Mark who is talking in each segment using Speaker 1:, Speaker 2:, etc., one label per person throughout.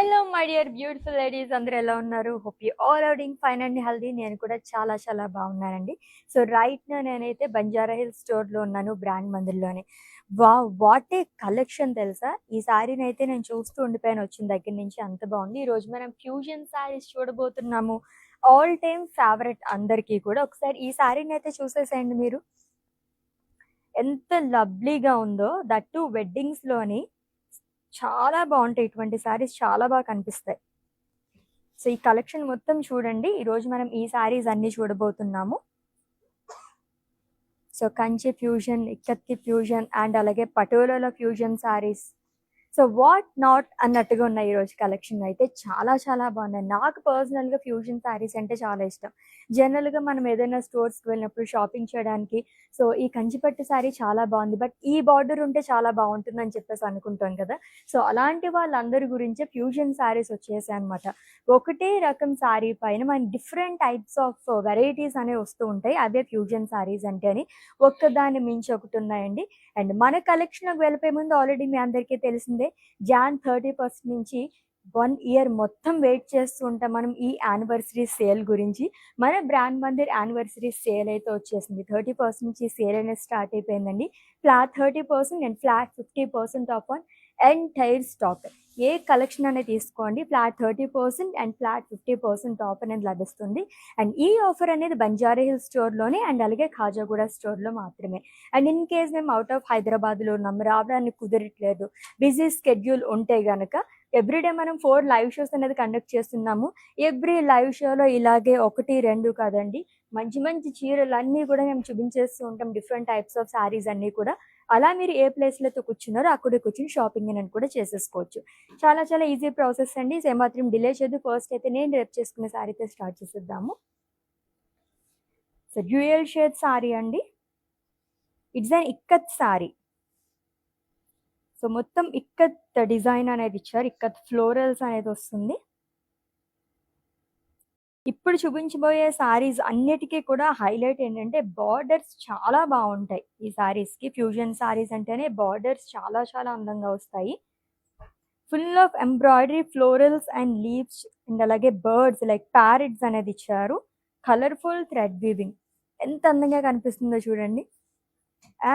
Speaker 1: Hello my dear beautiful ladies, అందరూ ఎలా ఉన్నారు? Hope you all are doing fine and healthy. నేను కూడా చాలా చాలా బాగున్నానండి. సో రైట్ నా నేనైతే బంజారా హిల్స్ స్టోర్లో ఉన్నాను, బ్రాండ్ మందిర్లోనే. వాట్ ఏ కలెక్షన్ తెలుసా! ఈ శారీని అయితే నేను చూస్తూ ఉండిపోయాను వచ్చిన దగ్గర నుంచి, అంత బాగుంది. ఈరోజు మనం ఫ్యూజన్ శారీస్ చూడబోతున్నాము. ఆల్ టైమ్ ఫేవరెట్ అందరికీ కూడా. ఒకసారి ఈ శారీని అయితే చూసేసేయండి మీరు, ఎంత లవ్లీగా ఉందో. దట్టు వెడ్డింగ్స్లోని చాలా బాగుంటాయి ఇటువంటి శారీస్, చాలా బాగా కనిపిస్తాయి. సో ఈ కలెక్షన్ మొత్తం చూడండి. ఈరోజు మనం ఈ శారీస్ అన్ని చూడబోతున్నాము. సో కంచి ఫ్యూజన్, ఇక్కత్కి ఫ్యూజన్ అండ్ అలాగే పటోలాలో fusion saris, so what not అన్నట్టుగా ఉన్నాయి ఈరోజు కలెక్షన్. అయితే చాలా చాలా బాగున్నాయి. నాకు పర్సనల్గా ఫ్యూజన్ శారీస్ అంటే చాలా ఇష్టం. జనరల్గా మనం ఏదైనా స్టోర్స్కి వెళ్ళినప్పుడు షాపింగ్ చేయడానికి సో ఈ కంచిపట్టు శారీ చాలా బాగుంది, బట్ ఈ బార్డర్ ఉంటే చాలా బాగుంటుందని చెప్పేసి అనుకుంటాం కదా. సో అలాంటి వాళ్ళందరి గురించే ఫ్యూజన్ శారీస్ వచ్చేసాయి అనమాట. ఒకటే రకం శారీ పైన మన డిఫరెంట్ టైప్స్ ఆఫ్ వెరైటీస్ అనేవి వస్తూ ఉంటాయి. అవే ఫ్యూజన్ శారీస్ అంటే అని ఒక్కదాన్ని మించి ఒకటి ఉన్నాయండి. అండ్ మన కలెక్షన్కి వెళ్ళిపోయే ముందు ఆల్రెడీ మీ అందరికీ తెలిసిందే, జాన్ 30 నుంచి 1 ఇయర్ మొత్తం వెయిట్ చేస్తూ ఉంటాం మనం ఈ యానివర్సరీ సేల్ గురించి. మన బ్రాండ్ మందిర్ యానివర్సరీ సేల్ అయితే వచ్చేసింది. 30% నుంచి సేల్ అనేది స్టార్ట్ అయిపోయిందండి. Flat 30% and flat 50% of on entire stock. A collection అనేది తీసుకోండి, ఫ్లాట్ 30% అండ్ ఫ్లాట్ 50% ఆఫ్ అనేది లభిస్తుంది. అండ్ ఈ ఆఫర్ అనేది బంజారా హిల్స్ స్టోర్లోనే అండ్ అలాగే ఖాజాగూడ స్టోర్లో మాత్రమే. అండ్ ఇన్ కేస్ మేము అవుట్ ఆఫ్ హైదరాబాద్లో ఉన్నాం, రావడానికి కుదరట్లేదు, బిజీ స్కెడ్యూల్ ఉంటే గనక ఎవ్రీడే మనం 4 లైవ్ షోస్ అనేది కండక్ట్ చేస్తున్నాము. ఎవ్రీ లైవ్ షోలో ఇలాగే 1-2 కాదండి, మంచి మంచి చీరలు అన్నీ కూడా మేము చూపించేస్తూ ఉంటాం, డిఫరెంట్ టైప్స్ ఆఫ్ శారీస్ అన్నీ కూడా. అలా మీరు ఏ ప్లేస్లో కూర్చున్నారో అక్కడే కూర్చుని షాపింగ్ అనేది కూడా చేసేసుకోవచ్చు. చాలా చాలా ఈజీ ప్రాసెస్ అండి. సో ఏమాత్రం డిలే చేయదు. ఫస్ట్ అయితే నేను రేపు చేసుకునే శారీతో స్టార్ట్ చేసేద్దాము. సో డ్యూయల్ షేడ్ శారీ అండి. It's an ikat sari. So మొత్తం ఇక్కత్ డిజైన్ అనేది ఇచ్చారు, ఇక్కత్ ఫ్లోరల్స్ అనేది వస్తుంది. ఇప్పుడు చూపించబోయే శారీస్ అన్నిటికీ కూడా హైలైట్ ఏంటంటే బార్డర్స్ చాలా బాగుంటాయి ఈ శారీస్కి. ఫ్యూజన్ శారీస్ అంటేనే బార్డర్స్ చాలా చాలా అందంగా వస్తాయి. Full of embroidery, florals and leaves and అలాగే బర్డ్స్ లైక్ ప్యారెట్స్ అనేది ఇచ్చారు. కలర్ఫుల్ థ్రెడ్ వీవింగ్ ఎంత అందంగా కనిపిస్తుందో చూడండి.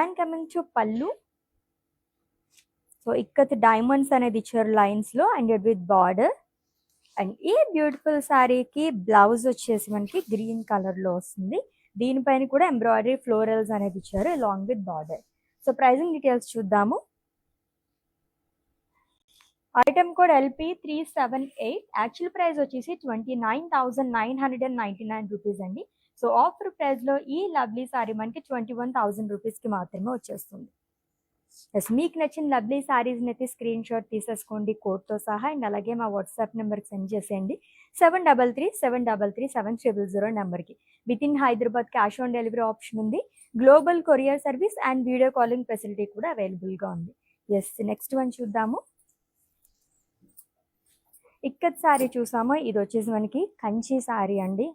Speaker 1: And coming to pallu, so ikat diamonds అనేది ఇచ్చారు లైన్స్లో అండ్ విత్ బార్డర్. అండ్ ఈ బ్యూటిఫుల్ శారీకి బ్లౌజ్ వచ్చేసి మనకి గ్రీన్ కలర్లో వస్తుంది. దీనిపైన కూడా ఎంబ్రాయిడరీ ఫ్లోరల్స్ అనేది ఇచ్చారు along with border. So pricing details చూద్దాము. Item code LP378. Actual price వచ్చేసి 29,999 రూపీస్ అండి. సో ఆఫర్ ప్రైస్లో ఈ లవ్లీ శారీ మనకి 21,000 రూపీస్కి మాత్రమే వచ్చేస్తుంది. ఎస్, మీకు నచ్చిన లవ్లీ శారీస్ని అయితే స్క్రీన్ షాట్ తీసేసుకోండి కోడ్తో సహా. అండ్ అలాగే మా వాట్సాప్ నెంబర్కి సెండ్ చేసేయండి 7337337000 నెంబర్కి. With in Hyderabad cash on delivery option ఉంది. Global courier service and video calling facility కూడా అవైలబుల్గా ఉంది. ఎస్, నెక్స్ట్ వన్ చూద్దాము. ఇక్కత్ శారీ చూసామో, ఇది వచ్చేసి మనకి కంచి శారీ అండి.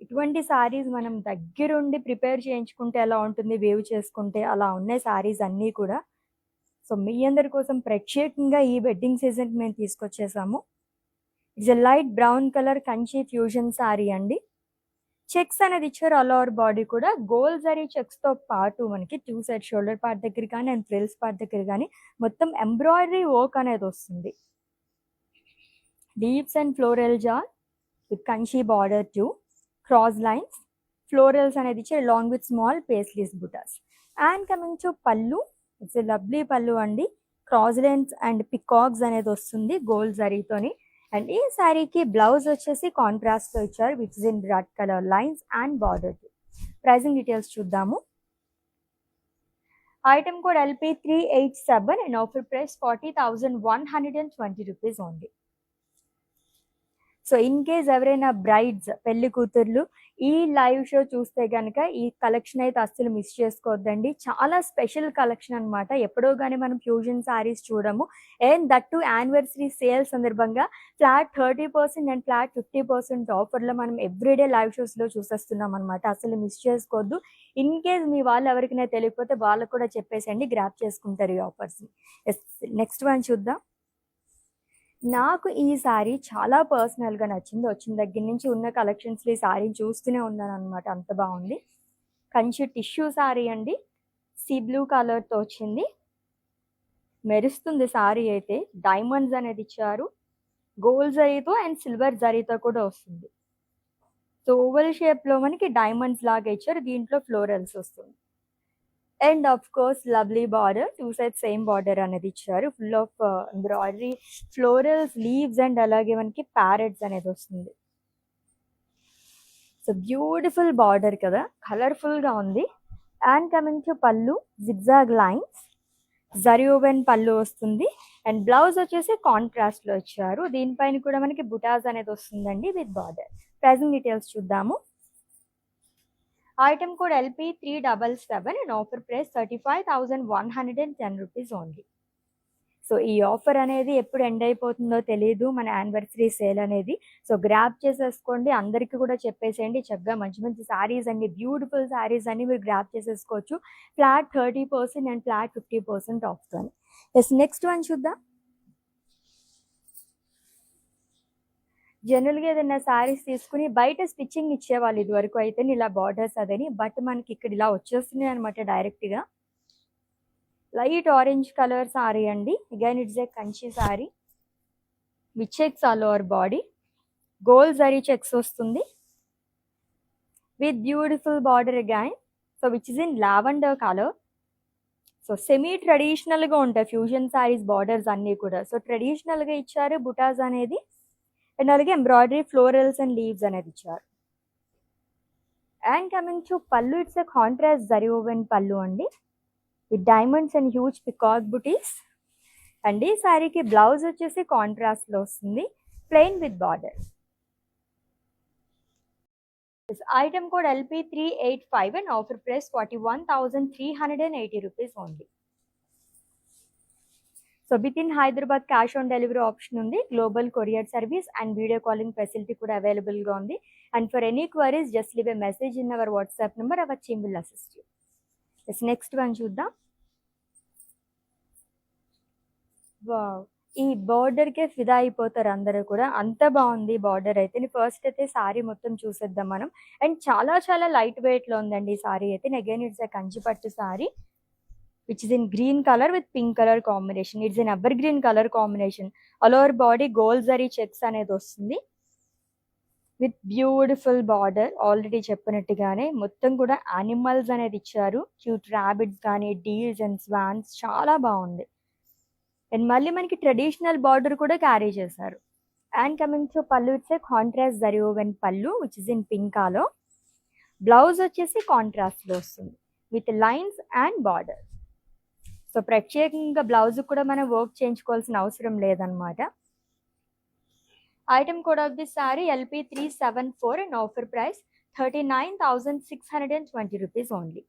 Speaker 1: ఇటువంటి శారీస్ మనం దగ్గరుండి ప్రిపేర్ చేయించుకుంటే ఎలా ఉంటుంది, వేవ్ చేసుకుంటే అలా ఉన్నాయి శారీస్ అన్నీ కూడా. సో మీ అందరి కోసం ప్రత్యేకంగా ఈ వెడ్డింగ్ సీజన్కి మేము తీసుకొచ్చేసాము. It's a light brown colour Kanchi fusion sari అండి. చెక్స్ అనేది ఇచ్చారు ఆల్ ఓవర్ బాడీ కూడా. గోల్డ్ జరీ చెక్స్తో పాటు మనకి 2 సైడ్ షోల్డర్ పార్ట్ దగ్గర కానీ అండ్ ఫ్రిల్స్ పార్ట్ దగ్గర కానీ మొత్తం ఎంబ్రాయిడరీ వర్క్ అనేది వస్తుంది. లీవ్స్ అండ్ ఫ్లోరల్ జార్ with Kanchi border to cross lines, florals అనేది ఇచ్చి along with small paisleys butas. And coming to pallu, it's a lovely pallu అండి. క్రాస్ లైన్స్ అండ్ పికాక్స్ అనేది వస్తుంది గోల్డ్ జరీతోని. అండ్ ఈ శారీకి బ్లౌజ్ వచ్చేసి కాంట్రాస్ట్తో ఇచ్చారు which is in red colour lines and border. Pricing details చూద్దాము. Item code LP387 and offer price 40,120 rupees only. So in case ఎవరైనా బ్రైడ్స్, పెళ్లి కూతుర్లు ఈ లైవ్ షో చూస్తే కనుక ఈ కలెక్షన్ అయితే అస్సలు మిస్ చేసుకోవద్దండి. చాలా స్పెషల్ కలెక్షన్ అనమాట. ఎప్పుడో కానీ మనం ఫ్యూజన్ శారీస్ చూడము. And that to anniversary sale సందర్భంగా ఫ్లాట్ 30% అండ్ ఫ్లాట్ 50% ఆఫర్లో మనం ఎవ్రీడే లైవ్ షోస్లో చూసేస్తున్నాం అనమాట. అసలు మిస్ చేసుకోవద్దు. ఇన్ కేస్ మీ వాళ్ళు ఎవరికైనా తెలియకపోతే వాళ్ళకు కూడా చెప్పేసండి, గ్రాప్ చేసుకుంటారు ఈ ఆఫర్స్ని. నెక్స్ట్ వన్ చూద్దాం. నాకు ఈ శారీ చాలా పర్సనల్‌గా నచ్చింది. వచ్చిన దగ్గర నుంచి ఉన్న కలెక్షన్స్‌లో ఈ శారీని చూస్తూనే ఉన్నాననమాట. అంత బావుంది. కంచి టిష్యూ శారీ అండి. సీ బ్లూ కలర్‌తో వచ్చింది. మెరుస్తుంది శారీ అయితే. డైమండ్స్ అనేది ఇచ్చారు. గోల్డ్ జరీతో అండ్ సిల్వర్ జరీతో కూడా వస్తుంది. సో, ఓవల్ షేప్‌లో మనకి డైమండ్స్ లాగా ఇచ్చారు. దీంట్లో ఫ్లోరల్స్ వస్తుంది. And of course lovely border. 2 sides same border అనేది ఇచ్చారు. Full of embroidery, florals, leaves and అలాగే మనకి ప్యారెట్స్ అనేది వస్తుంది. సో, బ్యూటిఫుల్ బార్డర్ కదా! కలర్‌ఫుల్‌గా ఉంది. అండ్ కమింగ్ టు పళ్ళు, జిగ్‌జాగ్ లైన్స్, జరీ ఓవెన్ పళ్ళు వస్తుంది. అండ్ బ్లౌజ్ వచ్చేసి కాంట్రాస్ట్‌లో ఇచ్చారు. దీనిపైన కూడా మనకి బుటాస్ అనేది వస్తుందండి విత్ బార్డర్. ప్రైజింగ్ డీటెయిల్స్ చూద్దాము. Item code LP377 and offer price 35,110 rupees only. So, ఈ ఆఫర్ అనేది ఎప్పుడు ఎండ్ అయిపోతుందో తెలీదు. మన యానివర్సరీ సేల్ అనేది. సో, గ్రాబ్ చేసేసుకోండి. అందరికీ కూడా చెప్పేసేయండి. చక్కగా మంచి మంచి శారీస్ అండి, బ్యూటిఫుల్ శారీస్ అన్ని మీరు గ్రాబ్ చేసేసుకోవచ్చు. ఫ్లాట్ 30% అండ్ ఫ్లాట్ 50% ఆఫ్‌తోని. యెస్, నెక్స్ట్ వన్ చూద్దాం. జనరల్‌గా ఏదైనా శారీస్ తీసుకొని బయట స్టిచ్చింగ్ ఇచ్చేవాళ్ళు ఇదివరకు అయితే ఇలా బార్డర్స్ అదని. బట్ మనకి ఇక్కడ ఇలా వచ్చేస్తున్నాయి అనమాట డైరెక్ట్‌గా. లైట్ ఆరెంజ్ కలర్ సారీ అండి. Again it's a Kanchi sari with checks all over body. Gold zari checks వస్తుంది with beautiful border again. So, which is in lavender colour. So, semi ట్రెడిషనల్‌గా ఉంటాయి ఫ్యూజన్ సారీస్ బార్డర్స్ అన్నీ కూడా. సో, ట్రెడిషనల్‌గా ఇచ్చారు బుటాస్ అనేది. అండ్ అలాగే ఎంబ్రాయిడరీ, ఫ్లోరల్స్ అండ్ లీవ్స్ అనేది ఇచ్చారు. And coming to pallu, it's a contrast zari woven pallu అండి with diamonds and huge peacock butis. And ఈ శారీకి బ్లౌజ్ వచ్చేసి కాంట్రాస్ట్లో వస్తుంది, plain with border. Item code LP385 and offer price 41,380 rupees only. So, with in Hyderabad cash on delivery option ఉంది. Global courier service and video calling facility కూడా అవైలబుల్గా ఉంది. And for any queries just leave a message in our WhatsApp number. Our team will assist you. Yes, next one చూద్దాం. Wow! ఈ బార్డర్‌కే ఫిదా అయిపోతారు అందరూ కూడా. అంత బావుంది బార్డర్ అయితే. ఫస్ట్ అయితే సారీ మొత్తం చూసేద్దాం మనం. అండ్ చాలా చాలా లైట్ వెయిట్‌లో ఉందండి ఈ సారీ అయితే. అగైన్ ఇట్స్ ఎ కంచి పట్టు sorry which is in green colour with pink colour combination. It's in ever green colour combination. All over body gold zari checks అనేది వస్తుంది విత్ బ్యూటిఫుల్ బార్డర్. ఆల్రెడీ చెప్పినట్టుగానే మొత్తం కూడా యానిమల్స్ అనేది ఇచ్చారు. క్యూట్ ర్యాబిట్స్ కానీ, deers and swans చాలా బాగుంది. అండ్ మళ్ళీ మనకి ట్రెడిషనల్ బార్డర్ కూడా క్యారీ చేశారు. And coming to pallu, it's a contrast zari woven pallu which is in పింకాలో. బ్లౌజ్ వచ్చేసి కాంట్రాస్ట్లో వస్తుంది with lines and border. So, ప్రత్యేకంగా బ్లౌజ్ కూడా మనం వర్క్ చేయించుకోవాల్సిన అవసరం లేదనమాట. Item code of this sari LP374 and offer price 39,620 rupees only.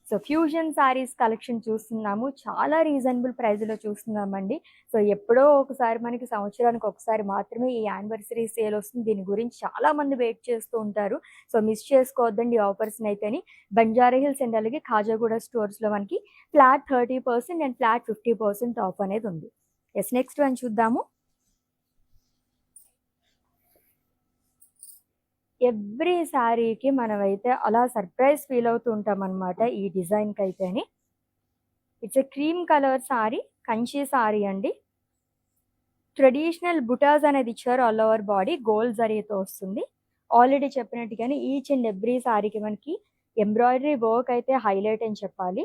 Speaker 1: So, fusion saris collection చూస్తున్నాము. చాలా రీజనబుల్ ప్రైస్‌లో చూస్తున్నామండి. సో, ఎప్పుడో ఒకసారి మనకి సంవత్సరానికి ఒకసారి మాత్రమే ఈ యానివర్సరీ సేల్ వస్తుంది. దీని గురించి చాలామంది వెయిట్ చేస్తూ ఉంటారు. సో, మిస్ చేసుకోవద్దండి ఈ ఆఫర్స్‌నైతేని. బంజారా హిల్స్ అండ్ అలాగే ఖాజాగూడ స్టోర్స్‌లో మనకి ఫ్లాట్ 30% అండ్ ఫ్లాట్ 50% ఆఫ్ అనేది ఉంది. యెస్, నెక్స్ట్ వన్ చూద్దాము. ఎవ్రీ శారీకి మనమైతే అలా సర్ప్రైజ్ ఫీల్ అవుతూ ఉంటామన్నమాట ఈ డిజైన్‌కి అయితేని. It's a cream colour sari, Kanchi sari అండి. ట్రెడిషనల్ బుటాస్ అనేది ఇచ్చారు ఆల్ ఓవర్ బాడీ. గోల్డ్ జరీతో వస్తుంది. ఆల్రెడీ చెప్పినట్టుగానే ఈచ్ అండ్ ఎవ్రీ సారీకి మనకి ఎంబ్రాయిడరీ వర్క్ అయితే హైలైట్ అని చెప్పాలి.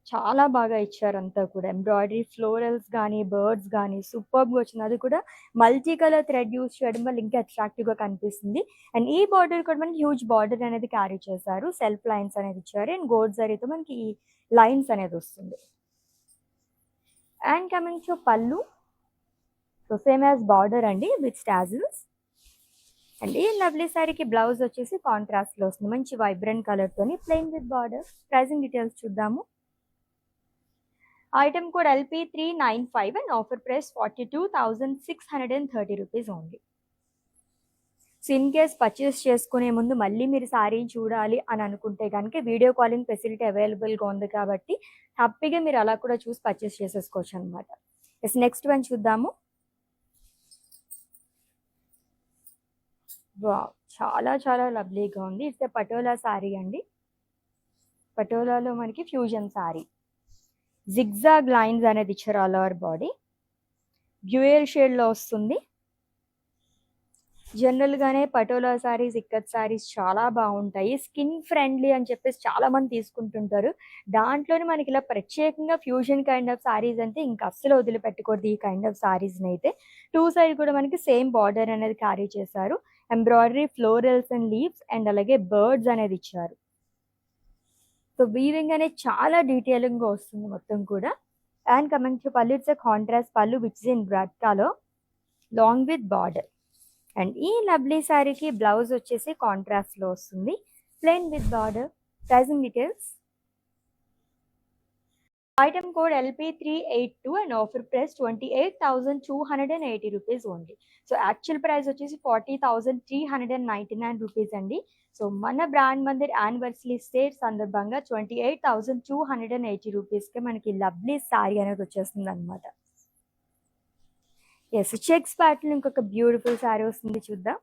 Speaker 1: చాలా బాగా ఇచ్చారు అంతా కూడా. ఎంబ్రాయిడరీ, ఫ్లోరల్స్ గానీ, బర్డ్స్ గానీ సూపర్బ్‌గా వచ్చింది. అది కూడా మల్టీ కలర్ థ్రెడ్ యూజ్ చేయడం వల్ల ఇంకా అట్రాక్టివ్‌గా కనిపిస్తుంది. అండ్ ఈ బార్డర్ కూడా మనకి హ్యూజ్ బార్డర్ అనేది క్యారీ చేశారు. సెల్ఫ్ లైన్స్ అనేది ఇచ్చారు. అండ్ గోల్డ్ జరీతో మనకి ఈ లైన్స్ అనేది వస్తుంది. And coming to pallu, so same as border అండి విత్ టాజిల్స్. అండ్ ఈ లవ్లీ శారీకి బ్లౌజ్ వచ్చేసి కాంట్రాస్ట్‌లో వస్తుంది. మంచి వైబ్రెంట్ కలర్‌తోని plain with border. Pricing details చూద్దాము. Item code LP395 and offer price 42,630 rupees only. So, in case purchase చేసుకునే ముందు మళ్ళీ మీరు శారీని చూడాలి అని అనుకుంటే కనుక వీడియో కాలింగ్ ఫెసిలిటీ అవైలబుల్గా ఉంది కాబట్టి హ్యాపీగా మీరు అలా కూడా చూసి పర్చేస్ చేసేసుకోవచ్చు అనమాట. ఎస్ నెక్స్ట్ వన్ చూద్దాము. వావ్! చాలా చాలా లవ్లీగా ఉంది. ఇట్స్ ఎ పటోలా శారీ అండి. పటోలాలో మనకి ఫ్యూజన్ శారీ. జిగ్జాగ్ లైన్స్ అనేది ఇచ్చారు ఆల్ ఓవర్ బాడీ. డ్యూయల్ షేడ్లో వస్తుంది. జనరల్గానే పటోలా శారీస్, ఇక్కత్ శారీస్ చాలా బాగుంటాయి. స్కిన్ ఫ్రెండ్లీ అని చెప్పేసి చాలా మంది తీసుకుంటుంటారు. దాంట్లోనే మనకి ఇలా ప్రత్యేకంగా ఫ్యూజన్ కైండ్ ఆఫ్ శారీస్ అంటే ఇంకా అస్సలు వదిలిపెట్టకూడదు ఈ కైండ్ ఆఫ్ శారీస్ని అయితే. టూ సైడ్ కూడా మనకి సేమ్ బార్డర్ అనేది క్యారీ చేశారు. Embroidery, florals and leaves and అలాగే బర్డ్స్ అనేది ఇచ్చారు. సో వీవింగ్ అనేది చాలా డీటెయిలింగ్గా వస్తుంది మొత్తం కూడా. And coming to pallu, it's a contrast pallu which is in broad colour long with border. And ఈ లవ్లీ శారీకి బ్లౌజ్ వచ్చేసి కాంట్రాస్ట్లో వస్తుంది, plain with border. Pricing details. Item code LP382 and offer price 28,280 rupees only. So actual price వచ్చేసి 40,399 rupees అండి. So మన brand Mandir anniversary sale సందర్భంగా 28,280 రూపీస్కి మనకి లవ్లీ శారీ అనేది వచ్చేస్తుంది అనమాట. ఎస్, చెక్స్ ప్యాటర్న్ ఇంకొక బ్యూటిఫుల్ శారీ వస్తుంది, చూద్దాం.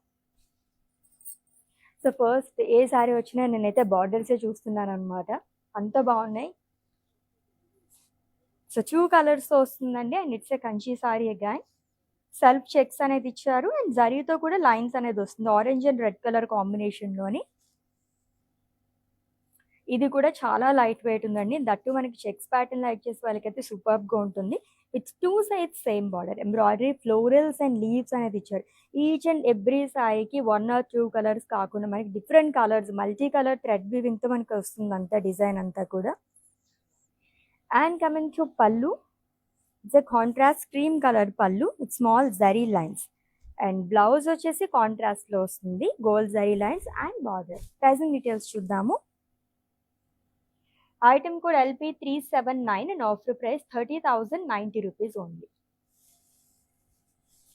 Speaker 1: సో ఫస్ట్ ఏ శారీ వచ్చినా నేనైతే బార్డర్సే చూస్తున్నాను అనమాట, అంత బాగున్నాయి. సో 2 కలర్స్తో వస్తుందండి. And it's a Kanchi sari again. Self checks అనేది ఇచ్చారు అండ్ జరీతో కూడా లైన్స్ అనేది వస్తుంది, ఆరెంజ్ అండ్ రెడ్ కలర్ కాంబినేషన్లోని. ఇది కూడా చాలా లైట్ వెయిట్ ఉందండి. దట్టు మనకి చెక్స్ ప్యాటర్న్ లైక్ చేసే వాళ్ళకైతే సూపర్గా ఉంటుంది. With 2 sides same border, embroidery, florals and leaves అనేది ఇచ్చారు. ఈచ్ అండ్ ఎవ్రీ సారీకి 1 or 2 కలర్స్ కాకుండా మనకి different colours, multi colour thread వీవింగ్తో మనకి వస్తుంది అంతా డిజైన్ అంతా కూడా. And coming to pallu, it's a contrast cream colour pallu with small zari lines. And blouse వచ్చేసి కాంట్రాస్ట్లో వస్తుంది, gold zari lines and border. Pricing details చూద్దాము. Item code LP379 and offer price 30,090 rupees only.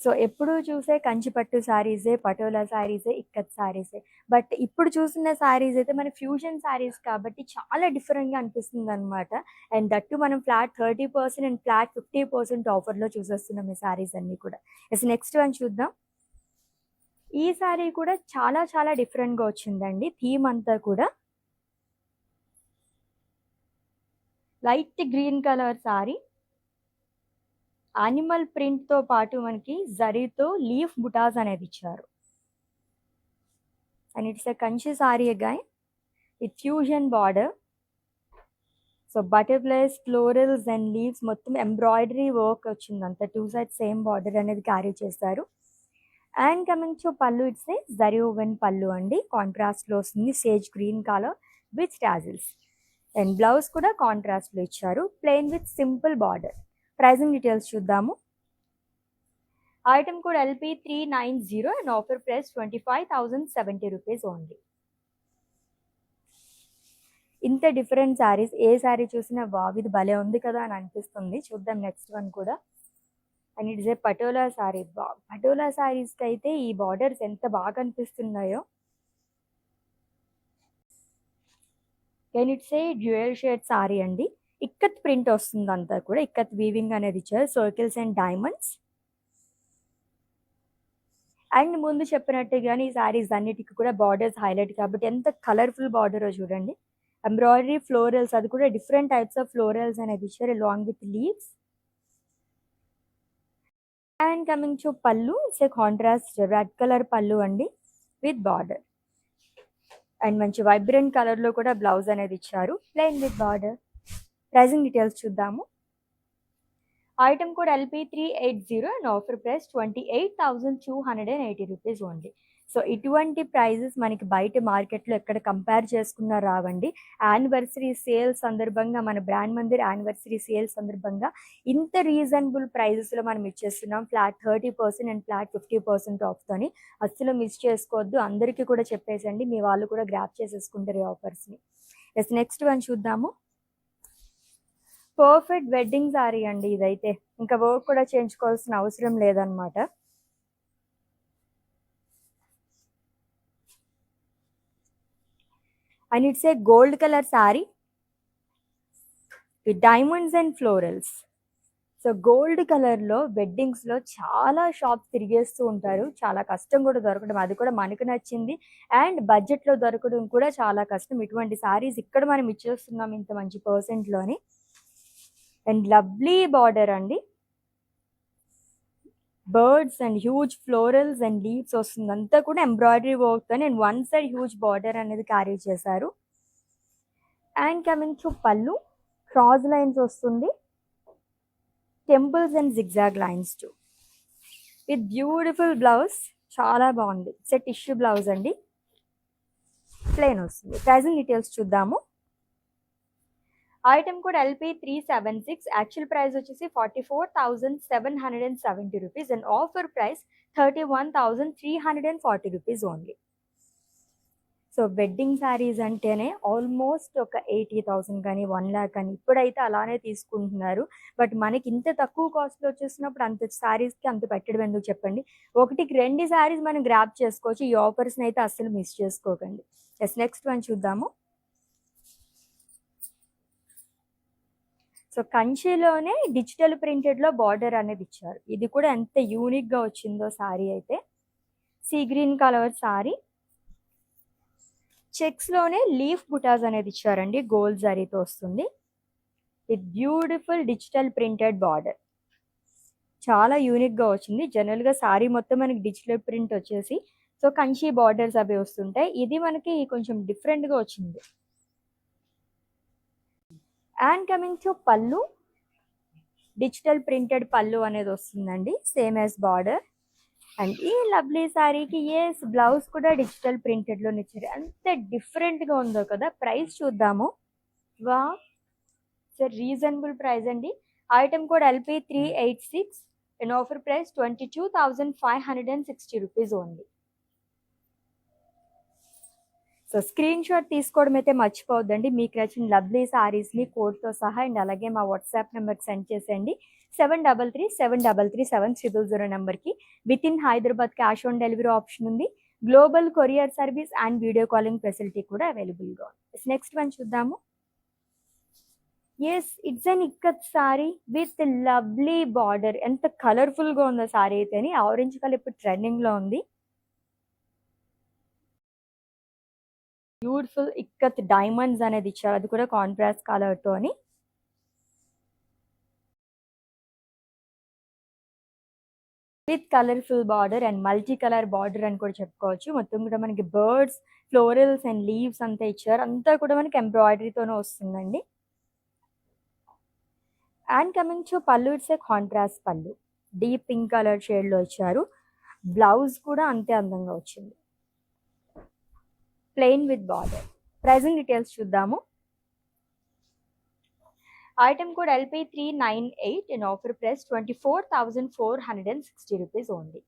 Speaker 1: So ఎప్పుడు చూసే కంచిపట్టు శారీసే, పటోలా శారీసే, ఇక్కత్ శారీసే. బట్ ఇప్పుడు చూసిన శారీస్ అయితే మన ఫ్యూజన్ శారీస్ కాబట్టి చాలా డిఫరెంట్గా అనిపిస్తుంది అనమాట. అండ్ దట్టు మనం ఫ్లాట్ 30% అండ్ ఫ్లాట్ 50% ఆఫర్లో చూసేస్తున్నాం ఈ శారీస్ అన్నీ కూడా. ఎస్, నెక్స్ట్ వన్ చూద్దాం. ఈ శారీ కూడా చాలా చాలా డిఫరెంట్గా వచ్చిందండి. థీమ్ అంతా కూడా light green colour sari, animal ప్రింట్తో పాటు మనకి జరీతో లీఫ్ బుటాస్ అనేది ఇచ్చారు. And it's a Kanchi sari again with fusion border. So butterflies, florals and leaves మొత్తం ఎంబ్రాయిడరీ వర్క్ వచ్చింది అంతా. 2 సైడ్స్ సేమ్ బార్డర్ అనేది క్యారీ చేశారు. And coming to pallu, it's a zari woven pallu అండి, కాంట్రాస్ట్లో వస్తుంది, sage green colour with tassels. And blouse కూడా కాంట్రాస్ట్లో ఇచ్చారు, plain with simple border. Pricing details చూద్దాము. Item code LP390 and offer price 25,070 rupees only. ఇంత డిఫరెంట్ శారీస్ ఏ శారీ చూసినా వావ్ ఇది భలే ఉంది కదా అని అనిపిస్తుంది. చూద్దాం నెక్స్ట్ వన్ కూడా. And it's a patola sari. Patola శారీస్కి అయితే ఈ బార్డర్స్ ఎంత బాగా అనిపిస్తున్నాయో. And it's a dual shade sari అండి, ఇక్కత్ ప్రింట్ వస్తుంది అంతా కూడా, ఇక్కత్ వీవింగ్ అనేది ఇచ్చారు, సర్కిల్స్ అండ్ డైమండ్స్. అండ్ ముందు చెప్పినట్టుగానే ఈ శారీస్ అన్నిటికీ కూడా బార్డర్స్ హైలైట్ కాబట్టి ఎంత కలర్ఫుల్ బార్డరో చూడండి. ఎంబ్రాయిడరీ, ఫ్లోరల్స్, అది కూడా డిఫరెంట్ టైప్స్ ఆఫ్ ఫ్లోరల్స్ అనేది ఇచ్చారు along with leaves. And coming to pallu, it's a contrast red colour pallu అండి విత్ బార్డర్. అండ్ మంచి వైబ్రెంట్ కలర్లో కూడా బ్లౌజ్ అనేది ఇచ్చారు, plain with border. Pricing details చూద్దాము. Item code LP380 and offer price 28,280 rupees only. So ఇటువంటి ప్రైజెస్ మనకి బయట మార్కెట్లో ఎక్కడ కంపేర్ చేసుకున్నా రావండి. యానివర్సరీ సేల్ సందర్భంగా, మన బ్రాండ్ మందిర్ యానివర్సరీ సేల్ సందర్భంగా ఇంత రీజనబుల్ ప్రైజెస్లో మనం ఇచ్చేస్తున్నాం, ఫ్లాట్ 30% అండ్ ఫ్లాట్ 50% ఆఫ్తోని. అస్సలు మిస్ చేసుకోవద్దు, అందరికీ కూడా చెప్పేసండి, మీ వాళ్ళు కూడా గ్రాప్ చేసేసుకుంటారు ఈ ఆఫర్స్ని. ఎస్, నెక్స్ట్ వన్ చూద్దాము. పర్ఫెక్ట్ వెడ్డింగ్ సారీ అండి ఇదైతే, ఇంకా వర్క్ కూడా చేయించుకోవాల్సిన అవసరం లేదనమాట. And it's A gold colour sorry with diamonds and florals. So gold కలర్లో వెడ్డింగ్స్లో చాలా షాప్స్ తిరిగేస్తూ ఉంటారు. చాలా కష్టం కూడా దొరకడం, అది కూడా మనకు నచ్చింది అండ్ బడ్జెట్లో దొరకడం కూడా చాలా కష్టం. ఇటువంటి సారీస్ ఇక్కడ మనం ఇచ్చేస్తున్నాం ఇంత మంచి పర్సెంట్లోని. అండ్ లవ్లీ బార్డర్ అండి, birds and huge florals and leaves వస్తుంది, అంతా కూడా embroidery work and one side huge border అనేది క్యారీ చేశారు. అండ్ కమింగ్ టు పళ్ళు, క్రాస్ లైన్స్ వస్తుంది, temples and zigzag lines to with beautiful blouse. చాలా బాగుంది. ఇట్స్ టిష్యూ బ్లౌజ్ అండి, ప్లెయిన్ వస్తుంది. ప్రైజింగ్ డీటెయిల్స్ చూద్దాము. Item code LP376, actual price వచ్చేసి 44,770 rupees and offer price 31,340 rupees only. So wedding saris అంటేనే almost ఒక 80,000 కానీ 1 lakh కానీ ఇప్పుడైతే అలానే తీసుకుంటున్నారు. బట్ మనకి ఇంత తక్కువ కాస్ట్లో వచ్చేసినప్పుడు అంత శారీస్కి అంత పెట్టడం ఎందుకు చెప్పండి. ఒకటికి 2 శారీస్ మనం గ్రాప్ చేసుకోవచ్చు. ఈ ఆఫర్స్ని అయితే అస్సలు మిస్ చేసుకోకండి. ఎస్, నెక్స్ట్ వన్ చూద్దాము. సో కంచిలోనే డిజిటల్ ప్రింటెడ్లో బార్డర్ అనేది ఇచ్చారు. ఇది కూడా ఎంత యూనిక్గా వచ్చిందో శారీ అయితే. సీ గ్రీన్ కలర్ శారీ, చెక్స్లోనే లీఫ్ బుటాస్ అనేది ఇచ్చారండి, గోల్డ్ జరీతో వస్తుంది with beautiful digital printed border. చాలా యూనిక్గా వచ్చింది. జనరల్గా శారీ మొత్తం మనకి డిజిటల్ ప్రింట్ వచ్చేసి సో కంచి బార్డర్స్ అవి వస్తుంటాయి. ఇది మనకి కొంచెం డిఫరెంట్గా వచ్చింది. And coming to pallu, digital printed pallu అనేది వస్తుందండి, సేమ్ యాజ్ బార్డర్. అండ్ ఈ లవ్లీ శారీకి ఎస్ బ్లౌజ్ కూడా డిజిటల్ ప్రింటెడ్లో ఇచ్చారు. అంత డిఫరెంట్గా ఉందో కదా. ప్రైస్ చూద్దాము. వా సార్, రీజనబుల్ ప్రైస్ అండి. Item code LP386 and offer price 22,560 rupees only. So screen shot తీసుకోవడం అయితే మర్చిపోవద్దండి. మీకు నచ్చిన లవ్లీ శారీస్ని కోడ్తో సహా అండ్ అలాగే మా వాట్సాప్ నెంబర్కి సెండ్ చేసేయండి. 7337337000 నెంబర్కి. With in Hyderabad cash on delivery option ఉంది. Global courier service and video calling facility కూడా అవైలబుల్గా ఉంది. నెక్స్ట్ వన్ చూద్దాము. Yes, it's an ikat sari with lovely border. ఎంత కలర్ఫుల్గా ఉందో సారీ అయితేని. ఆరెంజ్ కలర్ ఇప్పుడు ట్రెండింగ్లో ఉంది. బ్యూటిఫుల్ ఇక్కత్ డైమండ్స్ అనేది ఇచ్చారు, అది కూడా కాంట్రాస్ట్ కలర్తో అని. With colourful border and multi colour border అని కూడా చెప్పుకోవచ్చు. మొత్తం కూడా మనకి బర్డ్స్, ఫ్లోరల్స్ అండ్ లీవ్స్ అంతా ఇచ్చారు. అంతా కూడా మనకి ఎంబ్రాయిడరీతోనే వస్తుందండి. And coming to pallu, it's a contrast pallu, deep pink colour షేడ్లో ఇచ్చారు. బ్లౌజ్ కూడా అంతే అందంగా వచ్చింది, plain with border. Pricing details చూద్దాము. Item code LP398 and offer price 24,460 rupees only.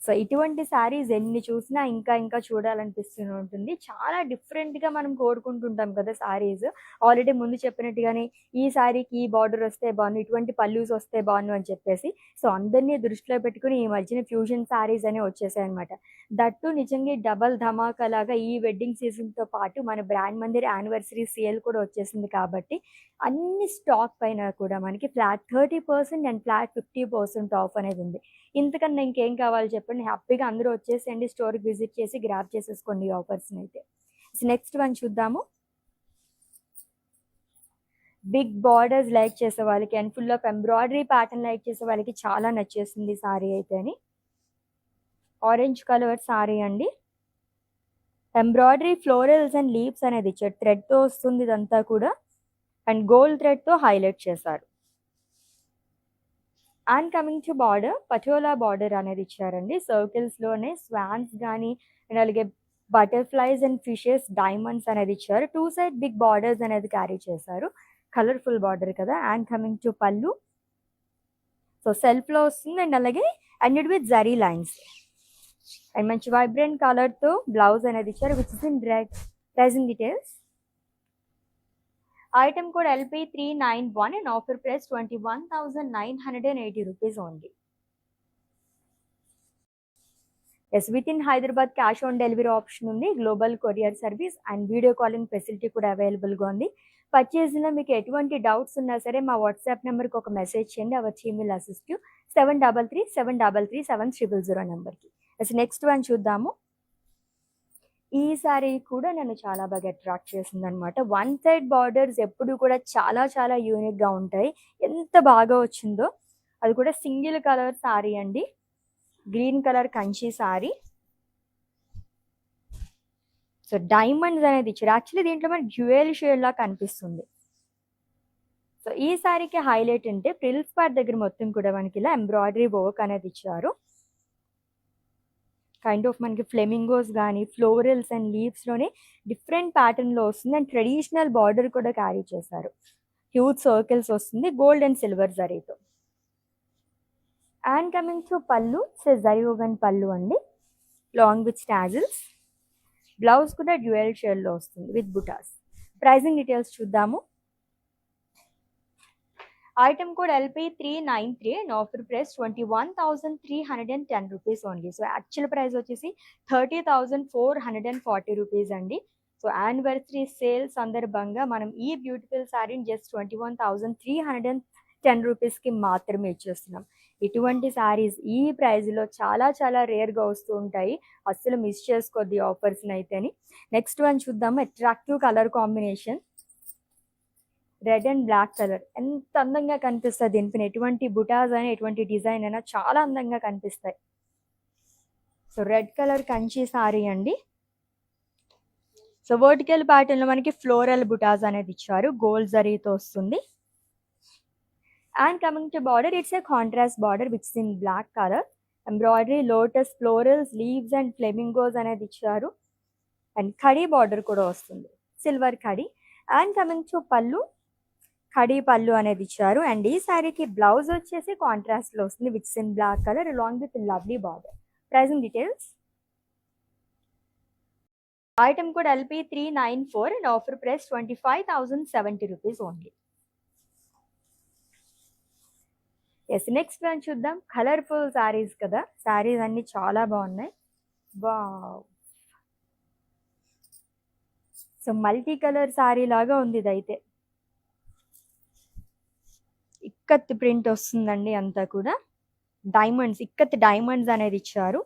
Speaker 1: So ఇటువంటి శారీస్ ఎన్ని చూసినా ఇంకా ఇంకా చూడాలనిపిస్తూ ఉంటుంది. చాలా డిఫరెంట్గా మనం కోరుకుంటుంటాం కదా శారీస్. ఆల్రెడీ ముందు చెప్పినట్టుగానే ఈ శారీకి ఈ బార్డర్ వస్తే బాగుండు, ఇటువంటి పల్లూస్ వస్తే బాగుండు అని చెప్పేసి సో అందరినీ దృష్టిలో పెట్టుకుని ఈ మధ్యన ఫ్యూజన్ శారీస్ అనేవి వచ్చేసాయి అనమాట. దట్టు నిజంగా డబల్ ధమాకా లాగా ఈ వెడ్డింగ్ సీజన్తో పాటు మన బ్రాండ్ మందిర్ యానివర్సరీ సేల్ కూడా వచ్చేసింది. కాబట్టి అన్ని స్టాక్ పైన కూడా మనకి ఫ్లాట్ 30% అండ్ ఫ్లాట్ 50% ఆఫ్ అనేది ఉంది. ఇంతకన్నా ఇంకేం కావాలి చెప్పండి. హ్యాపీగా అందరూ వచ్చేసేయండి, స్టోర్కి విజిట్ చేసి గ్రాప్ చేసేసుకోండి ఈ ఆఫర్స్ని అయితే. నెక్స్ట్ వన్ చూద్దాము. బిగ్ బార్డర్స్ లైక్ చేసే వాళ్ళకి and full of embroidery pattern like చేసే వాళ్ళకి చాలా నచ్చేస్తుంది సారీ అయితే అని. ఆరెంజ్ కలర్ సారీ అండి, ఎంబ్రాయిడరీ ఫ్లోరల్స్ అండ్ లీవ్స్ అనేది ఇచ్చారు. థ్రెడ్తో వస్తుంది ఇదంతా కూడా అండ్ గోల్డ్ థ్రెడ్తో హైలైట్ చేశారు. And coming to border, patola border అనేది ఇచ్చారండి. సర్కిల్స్లోనే స్వాన్స్ కానీ అండ్ అలాగే బటర్ఫ్లైస్ అండ్ ఫిషెస్, డైమండ్స్ అనేది ఇచ్చారు. 2 సైడ్ బిగ్ బార్డర్స్ అనేది క్యారీ చేశారు. కలర్ఫుల్ బార్డర్ కదా. And coming to pallu, so సెల్ఫ్లో వస్తుంది అండ్ అలాగే and with zari lines and మంచి వైబ్రెంట్ కలర్తో బ్లౌజ్ అనేది ఇచ్చారు which is in red. Pricing details. Item code LP391 and offer price 21,980 rupees only. Yes, with in Hyderabad cash on delivery option ఉంది. Global courier service and video calling facility కూడా అవైలబుల్గా ఉంది. పర్చేస్లో మీకు ఎటువంటి డౌట్స్ ఉన్నా సరే మా వాట్సాప్ నెంబర్కి ఒక మెసేజ్ చేయండి. Hour team will assist you. 7337337000 నెంబర్కి. నెక్స్ట్ వన్ చూద్దాము. ఈ సారీ కూడా నన్ను చాలా బాగా అట్రాక్ట్ చేసిందనమాట. వన్ సైడ్ బార్డర్స్ ఎప్పుడు కూడా చాలా చాలా యూనిక్గా ఉంటాయి. ఎంత బాగా వచ్చిందో. అది కూడా సింగిల్ కలర్ సారీ అండి. Green colour Kanchi sorry. So diamonds అనేది ఇచ్చారు. యాక్చువల్లీ దీంట్లో మనకి జ్యువెల్ షేడ్ లా కనిపిస్తుంది. సో ఈ సారీకి హైలైట్ అంటే ప్రిల్స్ పార్ట్ దగ్గర మొత్తం కూడా మనకి ఇలా ఎంబ్రాయిడరీ వర్క్ అనేది ఇచ్చారు. కైండ్ ఆఫ్ మనకి ఫ్లెమింగోస్ కానీ ఫ్లోరల్స్ అండ్ లీవ్స్లోనే డిఫరెంట్ ప్యాటర్న్లో వస్తుంది. అండ్ ట్రెడిషనల్ బార్డర్ కూడా క్యారీ చేశారు. హ్యూజ్ సర్కిల్స్ వస్తుంది గోల్డ్ అండ్ సిల్వర్ జరీతో. అండ్ కమింగ్ టు పళ్ళు, జరీ ఓవెన్ పళ్ళు అండి, లాంగ్ విత్ స్టాజిల్స్. బ్లౌజ్ కూడా డ్యూయల్ షేడ్లో వస్తుంది విత్ బుటాస్. ప్రైజింగ్ డీటెయిల్స్ చూద్దాము. Item code LP393 and offer price 21,310 rupees only. So actual price వచ్చేసి 30,440 రూపీస్ అండి. సో యానివర్సరీ సేల్ సందర్భంగా మనం ఈ బ్యూటిఫుల్ శారీని జస్ట్ 21,310 రూపీస్కి మాత్రమే ఇచ్చేస్తున్నాం. ఇటువంటి శారీస్ ఈ ప్రైస్లో చాలా చాలా రేర్గా వస్తూ ఉంటాయి. అస్సలు మిస్ చేసుకోద్ది ఆఫర్స్ని అయితేని. నెక్స్ట్ వన్ చూద్దాము. Attractive colour combination, red and black colour. ఎంత అందంగా కనిపిస్తుంది దీనిపైన. ఎటువంటి బుటాస్ అయినా ఎటువంటి డిజైన్ అయినా చాలా అందంగా కనిపిస్తాయి. So red colour Kanchi sari అండి. సో వర్టికల్ ప్యాటర్న్లో మనకి ఫ్లోరల్ బుటాస్ అనేది ఇచ్చారు. గోల్డ్ జరీతో వస్తుంది. And coming to border, it's a contrast border which in black colour. Embroidery, lotus, florals, leaves and flamingos అనేది ఇచ్చారు. అండ్ కడీ బార్డర్ కూడా వస్తుంది, సిల్వర్ కడీ. అండ్ కమింగ్ టు పళ్ళు, కడీ పళ్ళు అనేది ఇచ్చారు. అండ్ ఈ శారీకి బ్లౌజ్ వచ్చేసి కాంట్రాస్ట్లో వస్తుంది which in black colour along with lovely border. Pricing details. Item code LP394 and offer price 25,070 rupees only. Yes, next one చూద్దాం. కలర్ఫుల్ శారీస్ కదా, శారీస్ అన్ని చాలా బాగున్నాయి. Wow, so multi colour sari లాగా ఉంది ఇదైతే. ఇక్కత్ ప్రింట్ వస్తుందండి అంతా కూడా. డైమండ్స్, ఇక్కత్ డైమండ్స్ అనేది ఇచ్చారు.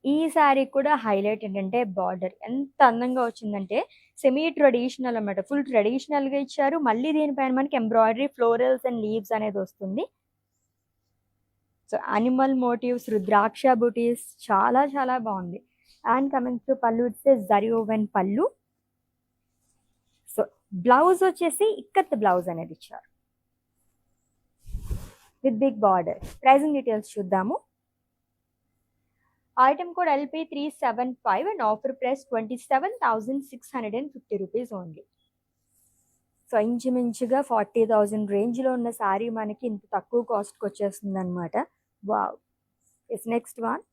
Speaker 1: ఈ శారీ కూడా హైలైట్ ఏంటంటే బార్డర్ ఎంత అందంగా వచ్చిందంటే సెమీ ట్రెడిషనల్ అన్నమాట. ఫుల్ ట్రెడిషనల్గా ఇచ్చారు. మళ్ళీ దీనిపైన మనకి ఎంబ్రాయిడరీ, ఫ్లోరల్స్ అండ్ లీవ్స్ అనేది వస్తుంది. సో అనిమల్ మోటివ్స్, రుద్రాక్ష బూటీస్, చాలా చాలా బాగుంది. And coming to pallu, it's zari woven pallu. So blouse వచ్చేసి ఇక్కత్ బ్లౌజ్ అనేది ఇచ్చారు with big border. Pricing details చూద్దాము. Item code LP375 and offer price 27,650 rupees only. So ఇంచుమించుగా 40,000 రేంజ్లో ఉన్న శారీ మనకి ఇంత తక్కువ కాస్ట్కి వచ్చేస్తుంది అనమాట. వావ్. Yes, next one.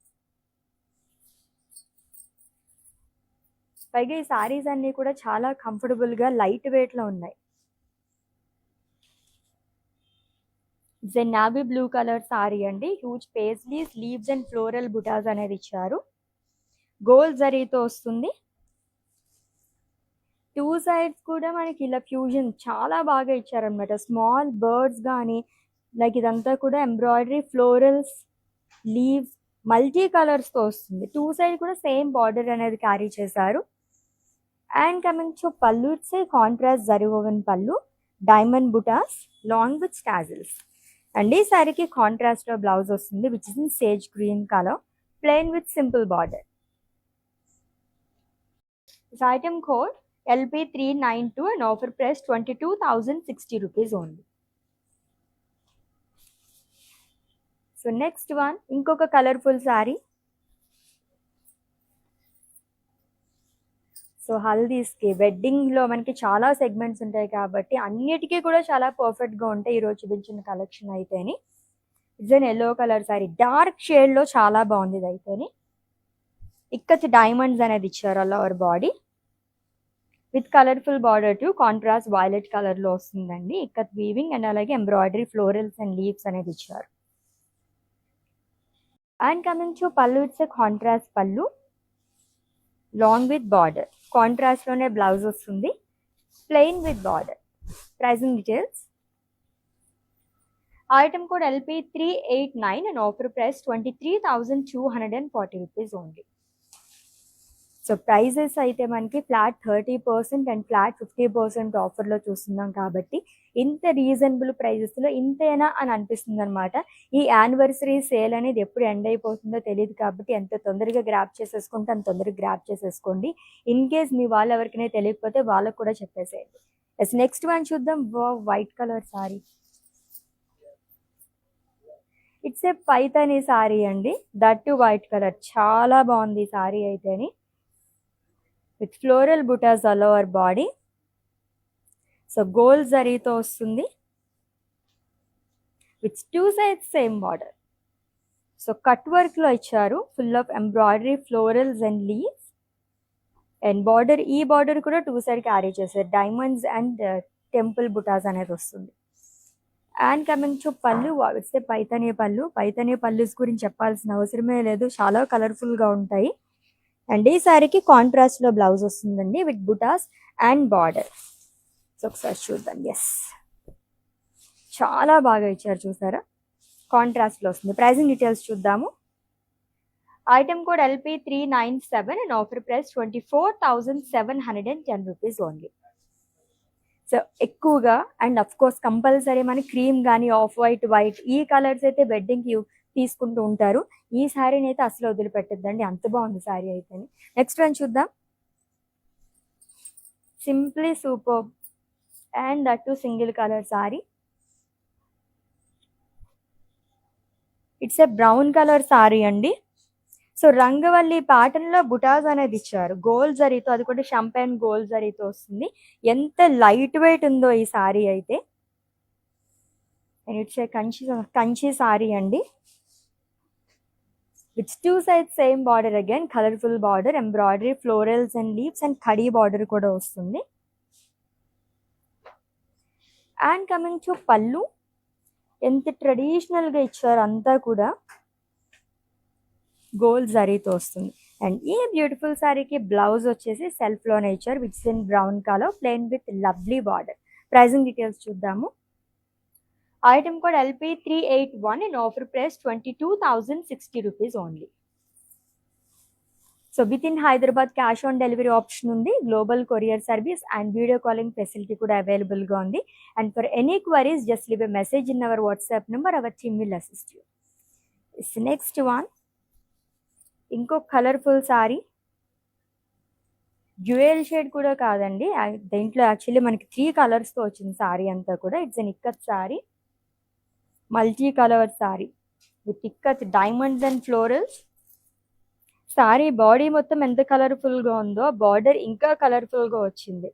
Speaker 1: పైగా ఈ శారీస్ అన్నీ కూడా చాలా కంఫర్టబుల్గా లైట్ వెయిట్లో ఉన్నాయి. నావీ బ్లూ కలర్ సారీ అండి. Huge paisley, sleeves and floral బుటాస్ అనేది ఇచ్చారు. గోల్డ్ జరీతో వస్తుంది. టూ సైడ్స్ కూడా మనకి ఇలా ఫ్యూజన్ చాలా బాగా ఇచ్చారనమాట. స్మాల్ బర్డ్స్ కానీ లైక్ ఇదంతా కూడా ఎంబ్రాయిడరీ, ఫ్లోరల్స్, లీవ్స్, మల్టీ కలర్స్తో వస్తుంది. టూ సైడ్ కూడా సేమ్ బార్డర్ అనేది క్యారీ చేశారు. And coming to pallu, it's a contrast zari woven pallu, diamond బుటాస్ లాంగ్ విత్ స్టాజిల్స్. అండ్ ఈ శారీకి కాంట్రాస్ట్లో బ్లౌజ్ వస్తుంది which is in sage green colour, plain with simple border. This item code LP392 and offer price 22,060 rupees only. So next one, ఇంకొక colourful sari. So హల్దీస్కి, వెడ్డింగ్లో మనకి చాలా సెగ్మెంట్స్ ఉంటాయి కాబట్టి అన్నిటికీ కూడా చాలా పర్ఫెక్ట్గా ఉంటాయి ఈరోజు చూపించిన కలెక్షన్ అయితేని. It's an yellow colour sari, dark షేడ్లో చాలా బాగుంది ఇది అయితేని. ఇక్కత్ డైమండ్స్ అనేది ఇచ్చారు అలా our body with colourful border to contrast violet కలర్లో వస్తుందండి. ఇక్కత్ వీవింగ్ అండ్ అలాగే ఎంబ్రాయిడరీ, ఫ్లోరల్స్ అండ్ లీవ్స్ అనేది ఇచ్చారు. And coming to pallu, it's a contrast పళ్ళు లాంగ్ విత్ బార్డర్. కాంట్రాస్ట్లోనే బ్లౌజ్ వస్తుంది. plain with border. Pricing details. Item code LP389 and offer price 23,240 rupees only. So prices అయితే మనకి flat 30% and flat 50% ఆఫర్లో చూస్తున్నాం కాబట్టి ఇంత రీజనబుల్ ప్రైజెస్లో ఇంతేనా అని అనిపిస్తుంది అనమాట. ఈ యానివర్సరీ సేల్ అనేది ఎప్పుడు ఎండ్ అయిపోతుందో తెలియదు కాబట్టి ఎంత తొందరగా గ్రాప్ చేసేసుకుంటే అంత తొందరగా గ్రాప్ చేసేసుకోండి. ఇన్ కేస్ మీ వాళ్ళు ఎవరికైనా తెలియకపోతే వాళ్ళకు కూడా చెప్పేసేయండి. ఎస్, నెక్స్ట్ వన్ చూద్దాం. White colour sari. It's a paithani sari అండి, దట్ టు వైట్ కలర్. చాలా బాగుంది ఈ సారీ అయితేని. విత్ ఫ్లోరల్ బుటాస్ all over body. So gold జరీతో వస్తుంది with 2 sides same border. So cut వర్క్లో ఇచ్చారు, full of embroidery, florals and leaves. And border, ఈ బార్డర్ కూడా 2 side క్యారీ చేశారు. డైమండ్స్ అండ్ టెంపుల్ బుటాస్ అనేది వస్తుంది. And coming to pallu, it's a Paithani పళ్ళు. పైతానీ పళ్ళుస్ గురించి చెప్పాల్సిన అవసరమే లేదు, చాలా కలర్ఫుల్గా ఉంటాయి. అండ్ ఈ సారీకి కాంట్రాస్ట్లో బ్లౌజ్ వస్తుందండి with butas and border. So ఒకసారి చూద్దాం. ఎస్, చాలా బాగా ఇచ్చారు చూసారా, కాంట్రాస్ట్లో వస్తుంది. ప్రైజింగ్ డీటెయిల్స్ చూద్దాము. Item code LP397 and offer price 24,710 rupees only. So ఎక్కువగా అండ్ అఫ్ కోర్స్ కంపల్సరీ మన క్రీమ్ కానీ ఆఫ్ వైట్, వైట్ ఈ కలర్స్ అయితే వెడ్డింగ్కి తీసుకుంటూ ఉంటారు. ఈ శారీని అయితే అసలు వదిలిపెట్టద్దండి, అంత బాగుంది శారీ అయితే. నెక్స్ట్ వన్ చూద్దాం. Simply super and that to single colour sari. It's a brown colour sari అండి. సో రంగవల్లి ప్యాటర్న్ లో బుటాస్ అనేది ఇచ్చారు గోల్డ్ జరీతో, అది కూడా షంపైన్ గోల్డ్ జరీతో వస్తుంది. ఎంత లైట్ వెయిట్ ఉందో ఈ శారీ అయితే. ఇట్స్ ఏ కంచి శారీ అండి with 2 sides same border. Again colourful border, embroidery, florals and leaves and కడీ బార్డర్ కూడా వస్తుంది. అండ్ కమింగ్ టు పళ్ళు, ఎంత ట్రెడిషనల్గా ఇచ్చారు, అంతా కూడా గోల్డ్ జరీతో వస్తుంది. అండ్ ఈ బ్యూటిఫుల్ శారీకి బ్లౌజ్ వచ్చేసి సెల్ఫ్లోనే ఇచ్చారు which in brown colour, plain with lovely border. Pricing details చూద్దాము. Item code LP381 and offer price 22,060 rupees only. So with in Hyderabad cash on delivery option ఉంది, global courier service and video calling facility కూడా అవైలబుల్గా ఉంది. And for any queries just leave a message in our WhatsApp number, our team will assist you. It's next one. ఇంకో colourful sari, dual shade కూడా కాదండి, దీంట్లో actually మనకి 3 కలర్స్తో వచ్చింది సారీ అంతా కూడా. It's an ikat sorry, multi colour sorry with ikat diamonds and florals. Sorry body మొత్తం ఎంత కలర్ఫుల్గా ఉందో బార్డర్ ఇంకా కలర్ఫుల్గా వచ్చింది.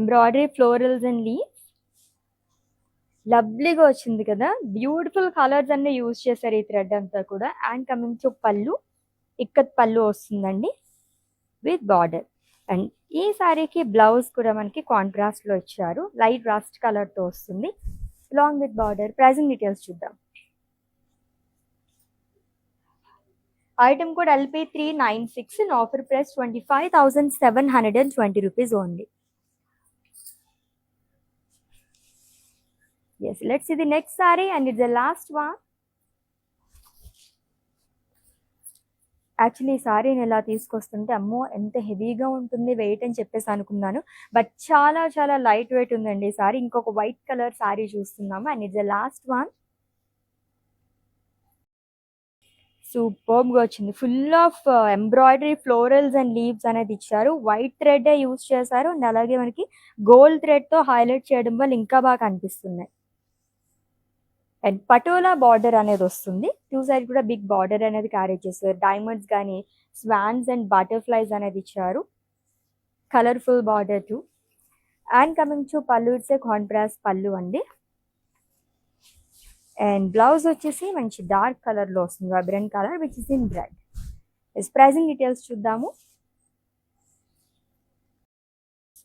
Speaker 1: ఎంబ్రాయిడరీ, ఫ్లోరల్స్ అండ్ లీవ్స్, లవ్లీగా వచ్చింది కదా. బ్యూటిఫుల్ కలర్స్ అన్నీ యూజ్ చేశారు ఈ థ్రెడ్ అంతా కూడా. అండ్ కమింగ్ టు పళ్ళు, ఇక్కత్ పళ్ళు వస్తుందండి విత్ బార్డర్. అండ్ ఈ సారీకి బ్లౌజ్ కూడా మనకి కాంట్రాస్ట్లో ఇచ్చారు, లైట్ రస్ట్ కలర్తో వస్తుంది along with border. Pricing details చూద్దాం. Item code LP396 and offer price 25,720 rupees only. Yes, let's see the next saree and it's the last one. Actually ఈ సారీని ఎలా తీసుకొస్తుంటే అమ్మో ఎంత హెవీగా ఉంటుంది వెయిట్ అని చెప్పేసి అనుకున్నాను, బట్ చాలా చాలా లైట్ వెయిట్ ఉందండి ఈ సారీ. ఇంకొక వైట్ కలర్ సారీ చూస్తున్నాము and it's the last one. సూపర్గా వచ్చింది, full of embroidery, florals and leaves అనేది ఇచ్చారు. వైట్ థ్రెడ్ యూజ్ చేశారు అండ్ అలాగే మనకి గోల్డ్ థ్రెడ్తో హైలైట్ చేయడం వల్ల ఇంకా బాగా కనిపిస్తున్నాయి. అండ్ పటోలా బార్డర్ అనేది వస్తుంది, 2 sides కూడా బిగ్ బార్డర్ అనేది క్యారీ చేస్తారు. డైమండ్స్ కానీ స్వాన్స్ అండ్ బటర్ఫ్లైస్ అనేది ఇచ్చారు, colourful border too. And coming to pallu, it's a contrast pallu అండి. అండ్ బ్లౌజ్ వచ్చేసి మంచి డార్క్ కలర్లో వస్తుంది, vibrant colour which is in red. Pricing details చూద్దాము.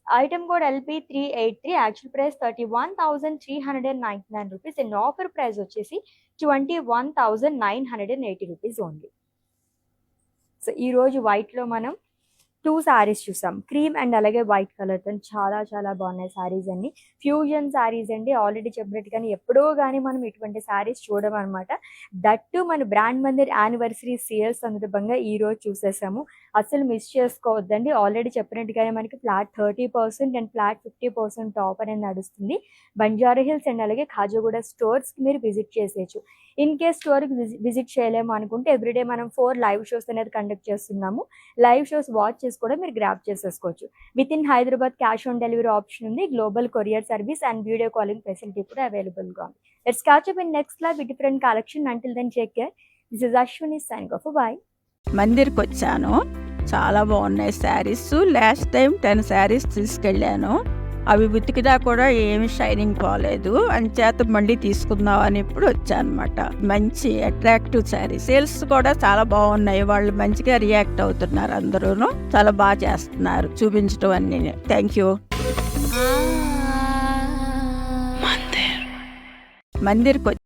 Speaker 1: Item code LP383, actual price 31,399 rupees and offer price వచ్చేసి 21,980 rupees only. So ఈరోజు వైట్లో మనం 2 సారీస్ చూసాం. క్రీమ్ అండ్ అలాగే వైట్ కలర్‌తో చాలా చాలా బాగున్నాయి సారీస్ అన్నీ. ఫ్యూజన్ సారీస్ అండి. ఆల్రెడీ చెప్పినట్టుగానే ఎప్పుడో గాని మనం ఇటువంటి సారీస్ చూడమనమాట. దట్ టూ మన బ్రాండ్ మందిర్ యానివర్సరీ సేల్స్ సందర్భంగా ఈరోజు చూసేసాము. అస్సలు మిస్ చేసుకోవద్దండి. ఆల్రెడీ చెప్పినట్టుగానే మనకి ఫ్లాట్ 30% అండ్ ఫ్లాట్ 50% ఆఫ్ అనేది నడుస్తుంది. బంజారా హిల్స్ అండ్ అలాగే ఖాజాగూడ స్టోర్స్‌కి మీరు విజిట్ చేసేయచ్చు. ఇన్ కేస్ స్టోర్‌కి విజిట్ చేయలేము అనుకుంటే ఎవ్రీడే మనం 4 లైవ్ షోస్ అనేది కండక్ట్ చేస్తున్నాము. లైవ్ షోస్ వాచ్ చేసి కూడా మీరు గ్రాబ్ చేసేసుకోవచ్చు. With in Hyderabad cash on delivery option ఉంది. Global courier service and video calling facility కూడా అవైలబుల్‌గా ఉంది. Let's catch up in next live with different collection. Until then take care. This is Ashwini signing off. Bye.
Speaker 2: మందిర్కి వచ్చాను. చాలా బాగున్నాయి saris. Last time 10 saris తీసుకెళ్ళాను. అవి ఉతికినా కూడా ఏమి షైనింగ్ పోలేదు. అంచేత మళ్ళీ తీసుకుందాం అని ఇప్పుడు వచ్చానమాట. మంచి అట్రాక్టివ్ శారీ. సేల్స్ కూడా చాలా బాగున్నాయి. వాళ్ళు మంచిగా రియాక్ట్ అవుతున్నారు. అందరూను చాలా బాగా చేస్తున్నారు చూపించడం అన్ని. Thank you. మందిర్కి